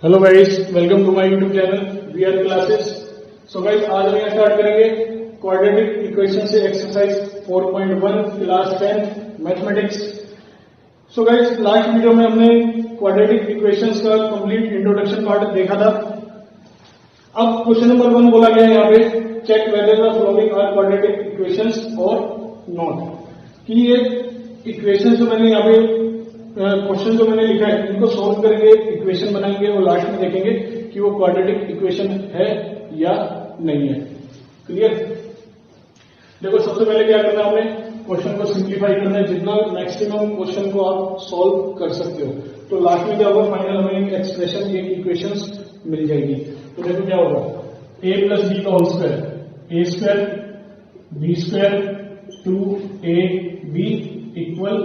Hello guys, welcome to my YouTube channel we are classes. So guys, आज हम यहाँ start करेंगे quadratic equation से exercise 4.1 class 10 mathematics. So guys, last video में हमने quadratic equations का कंप्लीट इंट्रोडक्शन पार्ट देखा था। अब क्वेश्चन नंबर 1 बोला गया है यहाँ पे, check whether the following are quadratic equations और नॉट। कि ये इक्वेशन जो मैंने यहाँ पे क्वेश्चन जो मैंने लिखा है इनको सॉल्व करेंगे, इक्वेशन बनाएंगे और लास्ट में देखेंगे कि वो क्वाड्रेटिक इक्वेशन है या नहीं है। क्लियर? देखो, सबसे पहले क्या करना है, हमने क्वेश्चन को सिंप्लीफाई करना है, जितना मैक्सिमम क्वेश्चन को आप सॉल्व कर सकते हो। तो लास्ट में क्या होगा, फाइनल हमें एक एक्सप्रेशन, एक इक्वेशन मिल जाएगी। तो देखो क्या होगा, a प्लस बी का whole square, A square B square 2ab equal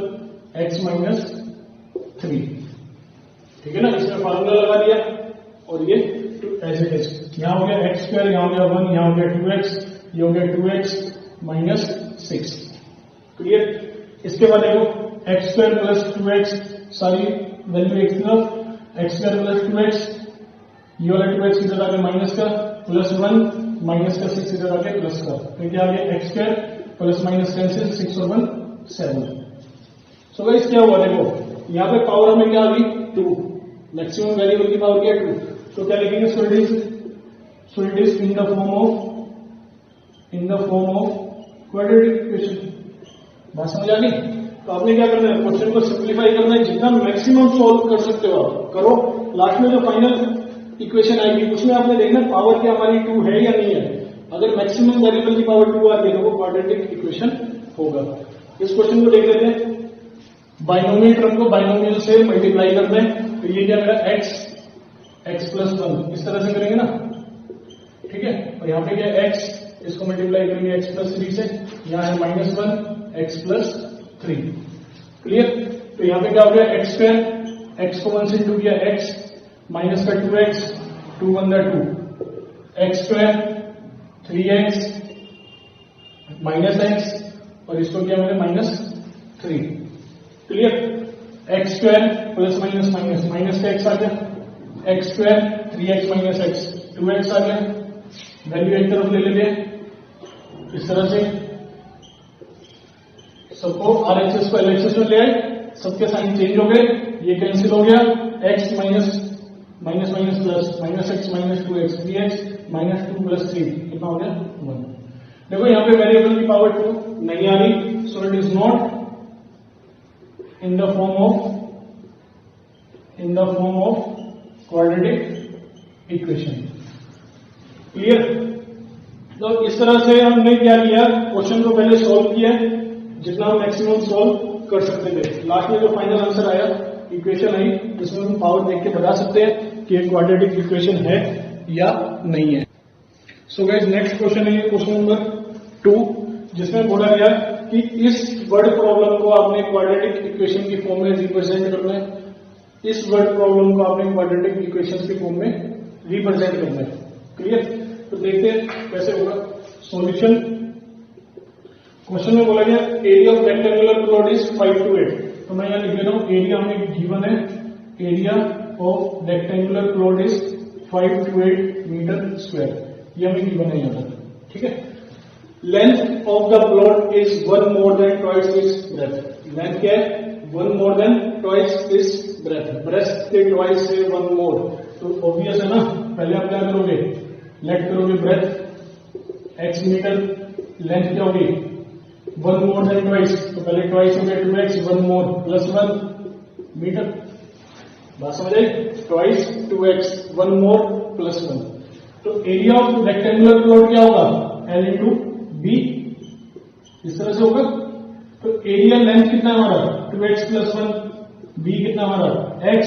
x minus 3। ठीक है ना, इसमें फार्मूला लगा दिया और ये एज इट इज। यहां हो गया एक्स स्क्वायर, यहां हो गया 1, यहां हो गया 2x, ये हो गया 2x माइनस 6। क्लियर? इसके बाद देखो एक्स स्क्वायर प्लस 2x, सारी वैल्यू एक तरफ, एक्स स्क्वायर प्लस 2x, ये वाला 2x इधर आ गया माइनस का, प्लस 1 माइनस का 6 इधर आ गया प्लस का। तो क्या आ गया, x square plus minus cancel, 6 और 1 7। सो गाइस, क्या हुआ, देखो यहाँ पे पावर हमें क्या आ गई 2, मैक्सिमम वेरिएबल की पावर क्या 2। तो क्या लिखेंगे, so it is in the form of quadratic equation. बात समझ आ गई? तो आपने क्या करना है, क्वेश्चन को सिंप्लीफाई करना है, जितना मैक्सिमम सॉल्व कर सकते हो आप करो। लास्ट में जो फाइनल इक्वेशन आएगी उसमें आपने देखना पावर क्या हमारी 2 है या नहीं है। अगर मैक्सिमम वेरिएबल की पावर 2 आ गई तो वो क्वाड्रेटिक इक्वेशन होगा। इस क्वेश्चन को देख लेते हैं। बाइनोमियल टर्म को बाइनोमियल से मल्टीप्लाई करना है, तो ये क्या मेरा x प्लस 1 इस तरह से करेंगे ना। ठीक है, और यहाँ पे क्या x, इसको मल्टीप्लाई करेंगे x प्लस 3 से, यहाँ है माइनस 1 x प्लस 3। क्लियर? तो यहाँ पे क्या हो गया, एक्स स्क्वायर, x को 1 से 2 किया x, माइनस का 2x, 2 1 2, x square 3x minus x, और इसको क्या मैंने minus 3। Clear? X square plus minus minus, minus का x आ गया, x square 3x minus x 2x आ गया। वैल्यू एक तरफ ले लेते हैं इस तरह से, सबको RHS को LHS में ले आए, सबके साइन चेंज हो गए, ये कैंसिल हो गया, x minus minus minus plus, minus x minus 2x 3x minus 2 plus 3 कितना हो गया 1। देखो यहाँ पे वेरिएबल की पावर 2 नहीं आ रही, so it is not in the form of quadratic equation। Clear? तो इस तरह से हमने क्या किया, क्वेश्चन को पहले सॉल्व किया जितना हम मैक्सिमम सॉल्व कर सकते थे। लास्ट में जो फाइनल आंसर आया, इक्वेशन आई, जिसमें हम पावर देख के बता सकते हैं कि एक क्वाड्रेटिक इक्वेशन है या नहीं है। सो गाइस, नेक्स्ट क्वेश्चन है क्वेश्चन नंबर 2, जिसमें बोला गया कि इस वर्ड प्रॉब्लम को आपने क्वाड्रेटिक इक्वेशन की फॉर्म में रिप्रेजेंट करना है। इस वर्ड प्रॉब्लम को आपने क्वाड्रेटिक इक्वेशन की फॉर्म में रिप्रेजेंट करना है। क्लियर? तो देखते हैं कैसे होगा सॉल्यूशन। क्वेश्चन में बोला गया area of rectangular plot is 5 to 8। तो मैं यहां लिख लेता हूं, एरिया हमें गिवन है, area of rectangular plot is 5 to 8 meter square, ये हमें गिवन है यहां पर। ठीक है, length of the plot is 1 more than twice its breadth। Length क्या है, 1 more than twice its breadth। Breadth के ट्वाइस से 1 more, तो ऑब्वियस है ना। पहले आप क्या करोगे, लेट करोगे ब्रेथ x मीटर, लेंथ क्या होगी 1 more than twice, तो पहले ट्वाइस हो गया 2x, 1 more प्लस 1 मीटर। बात समझ आई, ट्वाइस 2x 1 more प्लस 1। तो एरिया ऑफ रेक्टेंगुलर प्लॉट क्या होगा, L इंटू B, इस तरह से होगा। तो एरिया लेंथ कितना हमारा 2x प्लस 1, B कितना हमारा x।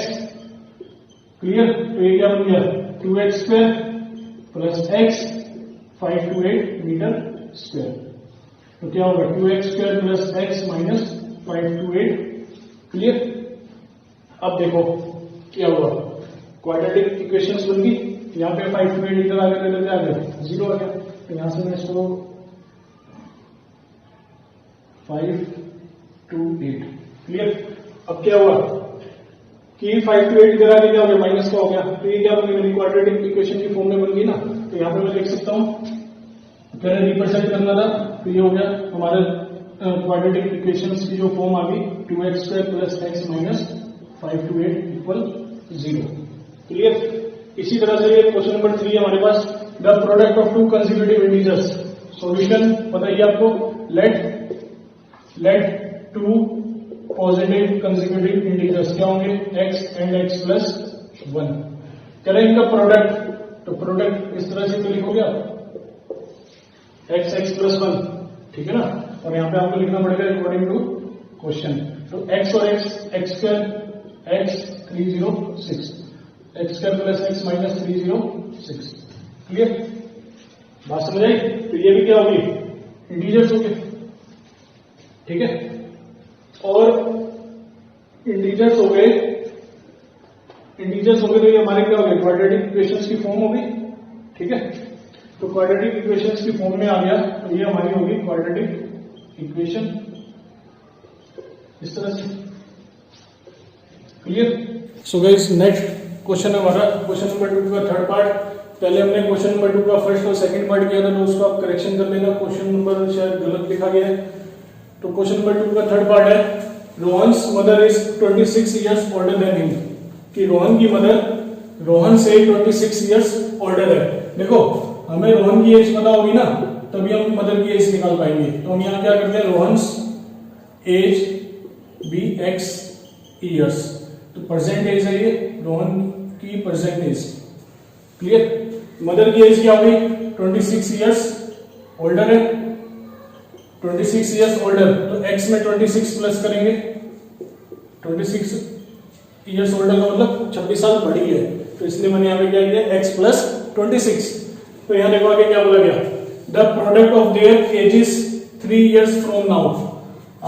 क्लियर? तो ये क्या बन गया 2x square plus x 5 to 8 meter square. तो क्या होगा 2x square plus x minus 5 to 8। Clear? अब देखो क्या हुआ, क्वाड्रेटिक इक्वेशंस बन गई। यहाँ पे 5 to 8 इधर आगे आ गया 0 आ गया, तो यहां से मैं इसको 5 to 8। क्लियर? अब क्या हुआ, कि 5 to 8 इधर आके क्या हो गया, माइनस का हो गया, तो ये क्या बन गई मेरी क्वाड्रेटिक इक्वेशन की फॉर्म में बन गई ना। तो यहाँ पे मैं लिख सकता हूँ, पहले रिप्रेजेंट करना था, तो ये हो गया हमारे क्वाड्रेटिक इक्वेशंस की जो फॉर्म आ गई 2x² + x - 5 to 8 = 0। क्लियर। इसी तरह से ये क्वेश्चन नंबर 3 है हमारे पास, the product of two consecutive integers. Solution बताइए आपको, let two positive consecutive integers क्या होंगे, x and x + 1। करें इनका प्रोडक्ट, तो प्रोडक्ट इस तरह से तो लिखोगे आप x + 1, ठीक है ना। और यहाँ पे आपको लिखना पड़ेगा अकॉर्डिंग टू क्वेश्चन। तो x और x² x 306, x² + x - 306। Clear, बात समझ आई। तो ये भी क्या होगी, इंटीजर्स होंगे, ठीक है। और इंटीजर्स हो गए तो ये हमारे क्या हो गए, क्वाड्रेटिक इक्वेशंस की फॉर्म होगी, ठीक है। तो क्वाड्रेटिक इक्वेशंस की फॉर्म में आ गया, तो ये हमारी होगी क्वाड्रेटिक इक्वेशन इस तरह से। क्लियर। सो गाइस, नेक्स्ट क्वेश्चन है हमारा क्वेश्चन नंबर 2 का थर्ड पार्ट। पहले हमने क्वेश्चन नंबर 2 का फर्स्ट और सेकंड पार्ट किया था, तो उसको आप करेक्शन कर लेना, क्वेश्चन नंबर शायद गलत लिखा गया है। तो क्वेश्चन नंबर 2 का थर्ड पार्ट है, Rohan's mother is 26 years older than him. कि रोहन की मदर रोहन से 26 इयर्स ओल्डर है। देखो, हमें रोहन की एज पता होगी ना, तभी हम मदर की एज निकाल पाएंगे। तो हम यहाँ क्या करते हैं, Rohan's age be x years, तो प्रेजेंट एज है ये, रोहन की प्रेजेंट एज। क्लियर। मदर की एज क्या होगी, 26 इयर्स ओल्डर है, 26 इयर्स ओल्डर, तो x में 26 प्लस करेंगे, 26 इयर्स ओल्डर का मतलब 26 साल बड़ी है, तो इसलिए मैंने यहाँ पे क्या किया, x + 26। तो यहाँ देखो आगे क्या बोला गया, the product of there edges 3 years from now,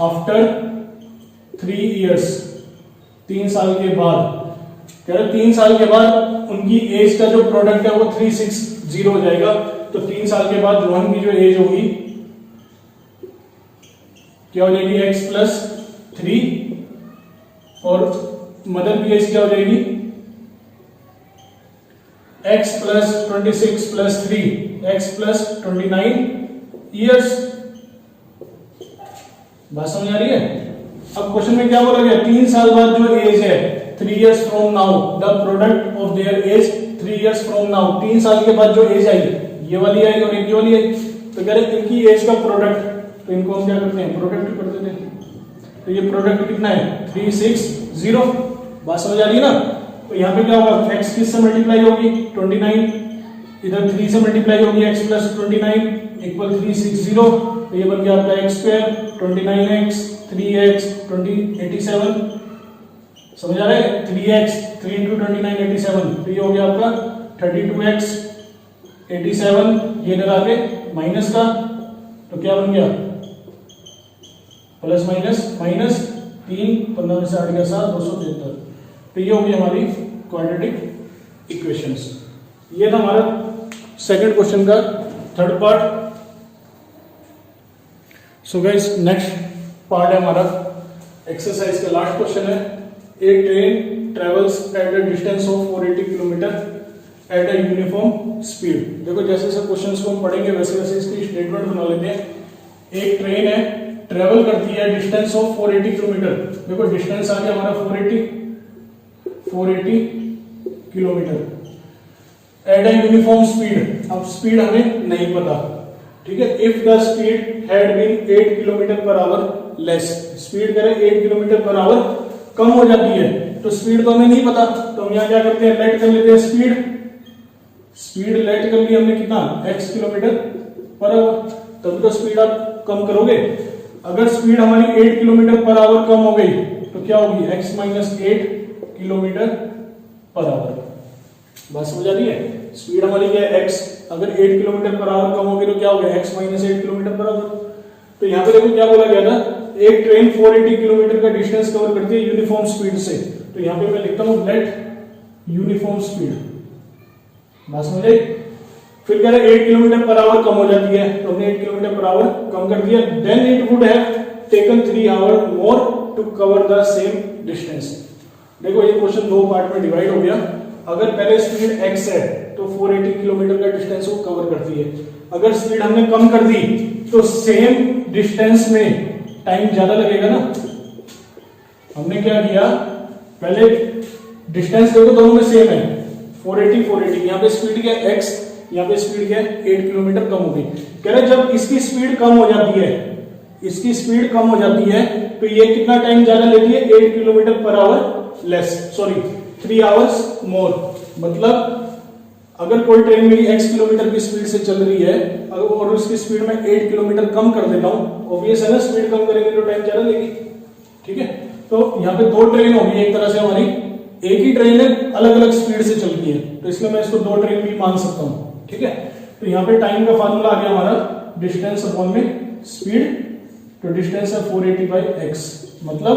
after 3 years, 3 साल के बाद। कह रहे 3 साल के बाद उनकी एज का जो प्रोडक्ट है वो 360 हो जाएगा। तो 3 साल के बाद रोहन की जो एज होगी क्या हो जाएगी, x + 3, और मदर की एज क्या हो जाएगी, x + 26 + 3, x + 29 years। बात समझ आ रही है। अब क्वेश्चन में क्या बोला गया, 3 साल बाद जो एज है, 3 years from now, the product of their age 3 years from now. 3 साल के बाद जो एज आई, ये वाली आई और ये वाली आई, तो कह रहे इनकी एज का प्रोडक्ट, तो इनको हम क्या करते हैं, प्रोडक्ट कर देते हैं। तो ये प्रोडक्ट कितना है, 360। बात समझ आ रही है ना। तो यहाँ पे क्या होगा, x किस से मल्टीप्लाई होगी, 29, इधर 3 से मल्टीप्लाई होगी, x + 29 = 360। तो ये बन गया आपका x², 29x 3x 87। समझ आ रहा है, 3x 3 × 29 87। तो ये हो गया आपका 32x 87, ये इधर आके माइनस का, तो क्या बन गया, प्लस माइनस 3, 15 में से 8 गया 7, 273। तो ये होगी हमारी क्वाड्रेटिक इक्वेशंस। ये था हमारा सेकंड क्वेश्चन का third part. So guys, next part है हमारा एक्सरसाइज का लास्ट क्वेश्चन है, a train travels at a distance of 480 kilometre at a uniform speed. देखो, जैसे जैसे क्वेश्चंस को हम पढ़ेंगे वैसे वैसे इसकी स्टेटमेंट बना लेते हैं। एक ट्रेन है, ट्रेवल करती है डिस्टेंस ऑफ 480 किलोमीटर। देखो डिस्टेंस आ गया हमारा 480 kilometre at a uniform speed. अब स्पीड हमें नहीं पता, ठीक है। If the speed had been 8 km/h less, speed करें 8 km/h कम हो जाती है, तो स्पीड तो हमें नहीं पता, तो हम यहाँ क्या करते हैं, लेट कर लेते हैं स्पीड लेट कर ली हमने, कितना, x km/h। तब तो स्पीड आप कम करोगे। अगर स्पीड हमारी 8 km/h कम हो गई तो क्या होगी, x - 8 km/h। बात समझ आ रही है। स्पीड हमारी क्या है, x, अगर 8 km/h कम होगी तो क्या हो गया, x - 8 km/h। तो यहाँ पे देखो क्या बोला गया था, एक ट्रेन 480 किलोमीटर का डिस्टेंस कवर करती है यूनिफॉर्म स्पीड से। तो यहाँ पे मैं लिखता हूं लेट यूनिफॉर्म स्पीड। बात समझ आई। फिर कह रहे 8 km/h कम हो जाती है, तो हमने 8 km/h कम कर दिया। Then it would have taken 3 hours more to cover the same distance. देखो ये क्वेश्चन दो पार्ट में डिवाइड हो गया। अगर पहले स्पीड x है तो 480 किलोमीटर का डिस्टेंस वो कवर करती है। अगर स्पीड हमने कम कर दी तो सेम डिस्टेंस में टाइम ज्यादा लगेगा ना। हमने क्या किया, पहले डिस्टेंस देखो दोनों में सेम है 480 480, यहाँ पे स्पीड क्या x, यहाँ पे स्पीड क्या है 8 किलोमीटर कम होगी। कह रहे जब इसकी स्पीड कम हो जाती है, इसकी स्पीड कम हो जाती है तो ये कितना टाइम ज्यादा लेती है 8 kilometre per hour less, sorry 3 hours मोर। मतलब अगर कोई ट्रेन मेरी x किलोमीटर की स्पीड से चल रही है और उसकी स्पीड में 8 किलोमीटर कम कर देता हूं, ऑब्वियस है ना स्पीड कम करेंगे तो टाइम ज्यादा लेगी। ठीक है, तो यहाँ पे दो ट्रेन होगी, एक तरह से हमारी एक ही ट्रेन है अलग अलग स्पीड से चलती है, तो इसलिए मैं इसको दो ट्रेन भी मान सकता हूं। ठीक है, तो यहाँ पे टाइम का फार्मूला आ गया हमारा डिस्टेंस अपॉन में स्पीड, तो डिस्टेंस है 480 बाई x। मतलब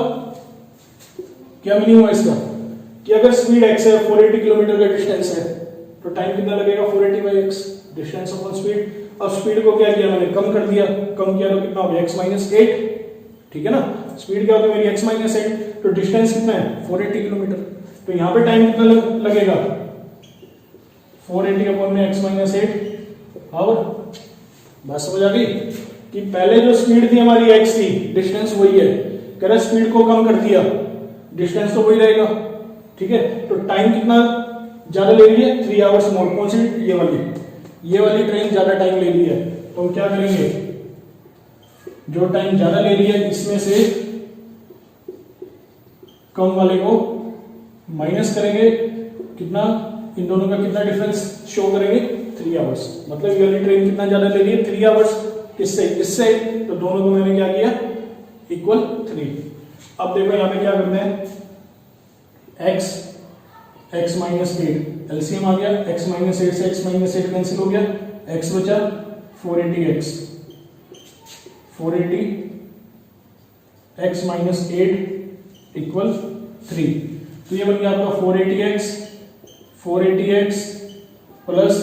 क्या मीनिंग हुआ इसका कि अगर स्पीड x है, 480 किलोमीटर का डिस्टेंस है, तो टाइम कितना लगेगा 480 by x, distance upon speed. अब स्पीड को क्या किया मैंने, कम कर दिया, कम किया तो कितना हो गया x माइनस 8। ठीक है ना, स्पीड क्या होगी मेरी x माइनस 8, तो डिस्टेंस कितना है 480 किलोमीटर। तो यहाँ पे टाइम कितना लगेगा 480 अपॉन में x माइनस 8 आवर। बात समझ आ गई कि पहले जो स्पीड थी हमारी x थी, डिस्टेंस वही है, कह रहा स्पीड को कम कर दिया, डिस्टेंस तो वही रहेगा। ठीक है, तो टाइम कितना ज्यादा ले रही है 3 आवर्स मोर। कौन सी, ये वाली ट्रेन ज्यादा टाइम ले रही है, तो हम क्या करेंगे, जो टाइम ज्यादा ले रही है इसमें से कम वाले को माइनस करेंगे, कितना, इन दोनों का कितना डिफरेंस शो करेंगे 3 आवर्स। मतलब ये वाली ट्रेन कितना ज्यादा ले रही है 3 आवर्स, किससे, इससे, तो दोनों को मैंने क्या किया इक्वल 3। अब देखो यहाँ पे क्या करते हैं, x माइनस 8 एलसीएम आ गया, x माइनस 8 से x माइनस 8 कैंसिल हो गया, x बचा 480x, 480 x माइनस 8 इक्वल 3। तो ये बन गया आपका 480x plus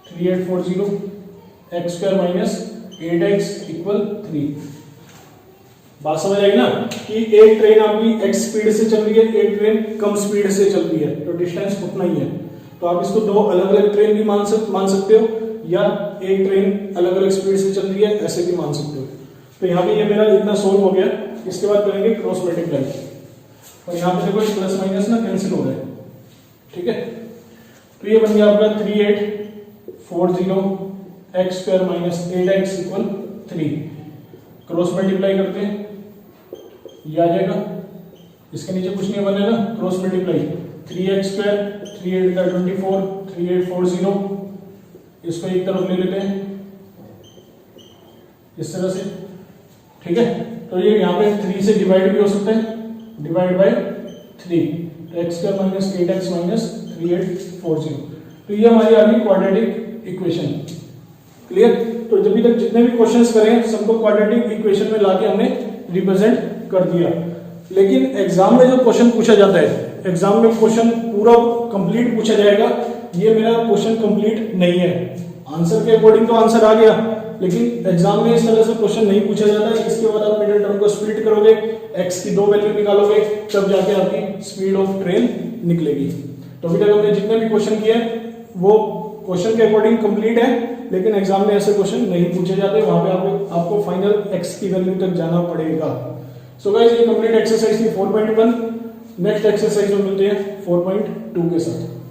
3840 x square minus 8x equal 3। बात समझ आई ना कि एक ट्रेन आपकी x स्पीड से चल रही है, एक ट्रेन कम स्पीड से चल रही है, तो डिस्टेंस उतना ही है। तो आप इसको दो अलग अलग ट्रेन भी मान सकते हो, या एक ट्रेन अलग अलग स्पीड से चल रही है ऐसे भी मान सकते हो। तो यहाँ पे ये मेरा इतना सोल्व हो गया। इसके बाद करेंगे क्रॉस मल्टीप्लाई, और यहाँ पे देखो प्लस माइनस ना कैंसिल हो रहा है। ठीक है, तो ये बन गया आपका 3840 x square minus 8x equal 3। Cross multiply करते हैं, ये आ जाएगा, इसके नीचे कुछ नहीं बनेगा, क्रॉस मल्टीप्लाई 3x स्क्वायर 3 8 का 24 3840, इसको एक तरफ ले लेते हैं इस तरह से। ठीक है, तो ये यहाँ पे 3 से डिवाइड भी हो सकता है, डिवाइड बाय 3, तो x square minus 8x minus 3840। तो ये हमारी आ गई क्वाड्रेटिक इक्वेशन। क्लियर, तो जब तक जितने भी क्वेश्चंस करें सबको क्वाड्रेटिक इक्वेशन में लाके हमने रिप्रेजेंट कर दिया। लेकिन एग्जाम में जो क्वेश्चन पूछा जाता है, एग्जाम में क्वेश्चन पूरा कंप्लीट पूछा जाएगा, ये मेरा क्वेश्चन कंप्लीट नहीं है। आंसर के अकॉर्डिंग तो आंसर आ गया, लेकिन एग्जाम में इस तरह से क्वेश्चन नहीं पूछा जाता है। इसके बाद आप मिडिल टर्म को स्प्लिट करोगे, x की 2 वैल्यू निकालोगे, तब जाके आपकी स्पीड ऑफ ट्रेन निकलेगी। तो अभी तक हमने जितने भी क्वेश्चन किए वो क्वेश्चन के अकॉर्डिंग कंप्लीट है, लेकिन एग्जाम में ऐसे क्वेश्चन नहीं पूछे जाते, वहां पे आपको फाइनल x की वैल्यू तक जाना पड़ेगा। सो गाइस, ये कंप्लीट एक्सरसाइज थी 4.1। नेक्स्ट एक्सरसाइज में मिलते हैं 4.2 के साथ।